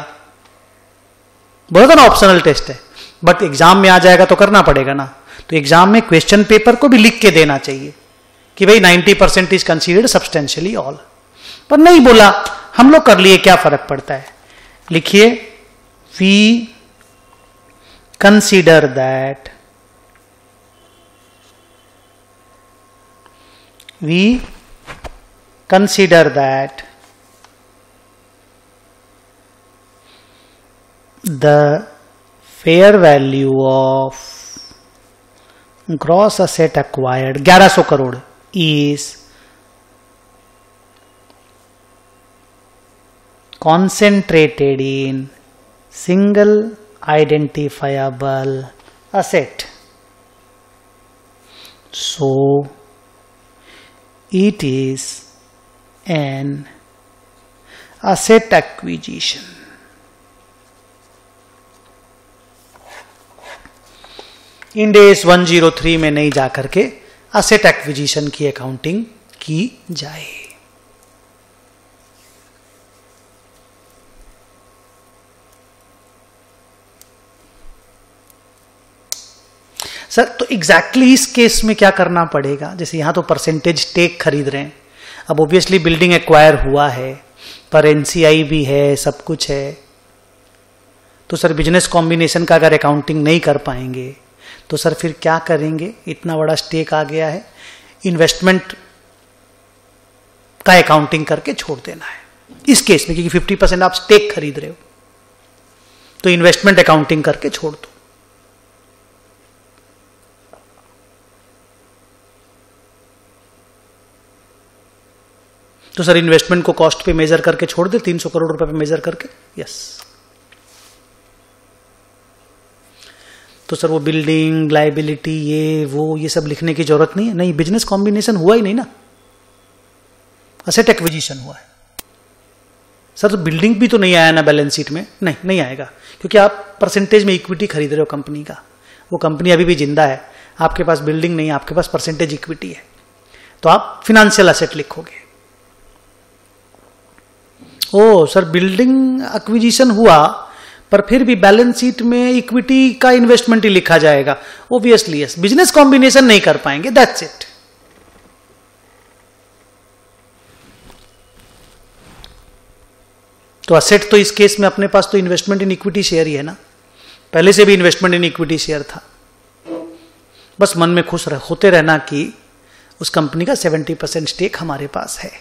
बोला था ना ऑप्शनल टेस्ट है, बट एग्जाम में आ जाएगा तो करना पड़ेगा ना। तो एग्जाम में क्वेश्चन पेपर को भी लिख के देना चाहिए कि भाई 90% इज कंसीडर्ड सब्सटेंशियली ऑल, पर नहीं बोला, हम लोग कर लिए, क्या फर्क पड़ता है। लिखिए we consider that, we consider that the fair value of gross asset acquired 1100 crore is concentrated in single identifiable asset, so it is an asset acquisition. End AS 103 में नहीं जाकर के असेट एक्विजिशन की अकाउंटिंग की जाए। सर तो exactly इस case में क्या करना पड़ेगा, जैसे यहां तो परसेंटेज स्टेक खरीद रहे हैं, अब ऑब्वियसली बिल्डिंग एक्वायर हुआ है, पर एनसीआई भी है, सब कुछ है, तो सर बिजनेस कॉम्बिनेशन का अगर अकाउंटिंग नहीं कर पाएंगे तो सर फिर क्या करेंगे, इतना बड़ा स्टेक आ गया है, इन्वेस्टमेंट का अकाउंटिंग करके छोड़ देना है इस केस में, क्योंकि 50% आप स्टेक खरीद रहे हो, तो इन्वेस्टमेंट अकाउंटिंग करके छोड़ दो। तो सर इन्वेस्टमेंट को कॉस्ट पे मेजर करके छोड़ दे, 300 करोड़ रुपए पे मेजर करके, यस। तो सर वो बिल्डिंग लायबिलिटी ये सब लिखने की जरूरत नहीं है, नहीं, बिजनेस कॉम्बिनेशन हुआ ही नहीं ना, असेट एक्विजिशन हुआ है। सर तो बिल्डिंग भी तो नहीं आया ना बैलेंस शीट में, नहीं आएगा, क्योंकि आप परसेंटेज में इक्विटी खरीद रहे हो कंपनी का, वो कंपनी अभी भी जिंदा है, आपके पास बिल्डिंग नहीं है, आपके पास परसेंटेज इक्विटी है, तो आप फिनेंशियल एसेट लिखोगे। ओ सर बिल्डिंग एक्विजिशन हुआ पर फिर भी बैलेंस शीट में इक्विटी का इन्वेस्टमेंट ही लिखा जाएगा, ऑब्वियसली यस, बिजनेस कॉम्बिनेशन नहीं कर पाएंगे, दैट्स इट। तो असेट तो इस केस में अपने पास तो इन्वेस्टमेंट इन इक्विटी शेयर ही है ना, पहले से भी इन्वेस्टमेंट इन इक्विटी शेयर था, बस मन में खुश होते रहना कि उस कंपनी का 70% स्टेक हमारे पास है।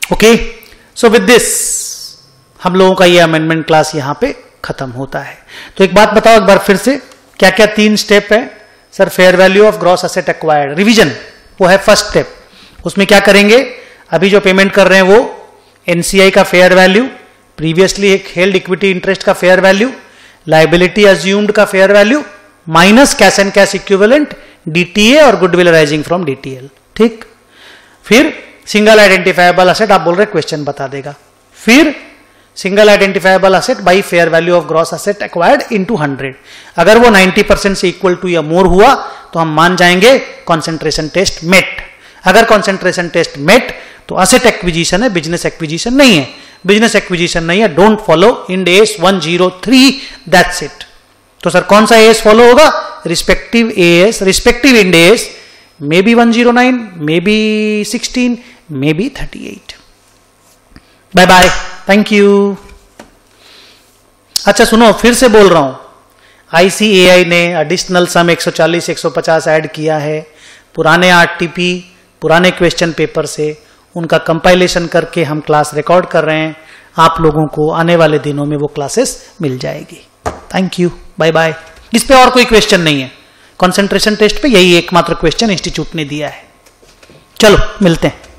ओके, सो विद दिस हम लोगों का ये अमेंडमेंट क्लास यहां पे खत्म होता है। तो एक बात बताओ एक बार फिर से, क्या क्या 3 स्टेप है sir? Fair value of gross asset acquired, revision, वो है फर्स्ट स्टेप। उसमें क्या करेंगे, अभी जो पेमेंट कर रहे हैं वो एनसीआई का फेयर वैल्यू, प्रीवियसली एक हेल्ड इक्विटी इंटरेस्ट का फेयर वैल्यू, लायबिलिटी अज्यूम्ड का fair value, minus cash and cash equivalent, DTA और गुडविल अराइजिंग फ्रॉम डीटीएल। ठीक, फिर सिंगल आइडेंटिफाइबल असेट, आप बोल रहे क्वेश्चन बता देगा, फिर single identifiable asset by fair value of gross asset acquired into 100। अगर वो 90% से इक्वल टू या मोर हुआ तो हम मान जाएंगे कॉन्सेंट्रेशन टेस्ट मेट। अगर कॉन्सेंट्रेशन टेस्ट मेट तो असेट एक्विजिशन है, बिजनेस एक्विजिशन नहीं है। बिजनेस एक्विजिशन नहीं है, don't follow Ind AS 103, that's it. तो सर कौन सा एस फॉलो होगा? Respective AS, respective Ind AS may be 109, may be 16, may be 38। Bye bye, thank you. अच्छा सुनो, फिर से बोल रहा हूं, आईसीएआई ने एडिशनल सम 140 150 ऐड किया है पुराने आरटीपी, पुराने क्वेश्चन पेपर से, उनका कंपाइलेशन करके हम क्लास रिकॉर्ड कर रहे हैं। आप लोगों को आने वाले दिनों में वो क्लासेस मिल जाएगी। Thank you, bye bye. इस पे और कोई क्वेश्चन नहीं है, कंसंट्रेशन टेस्ट पे यही एकमात्र क्वेश्चन इंस्टीट्यूट ने दिया है। चलो मिलते हैं।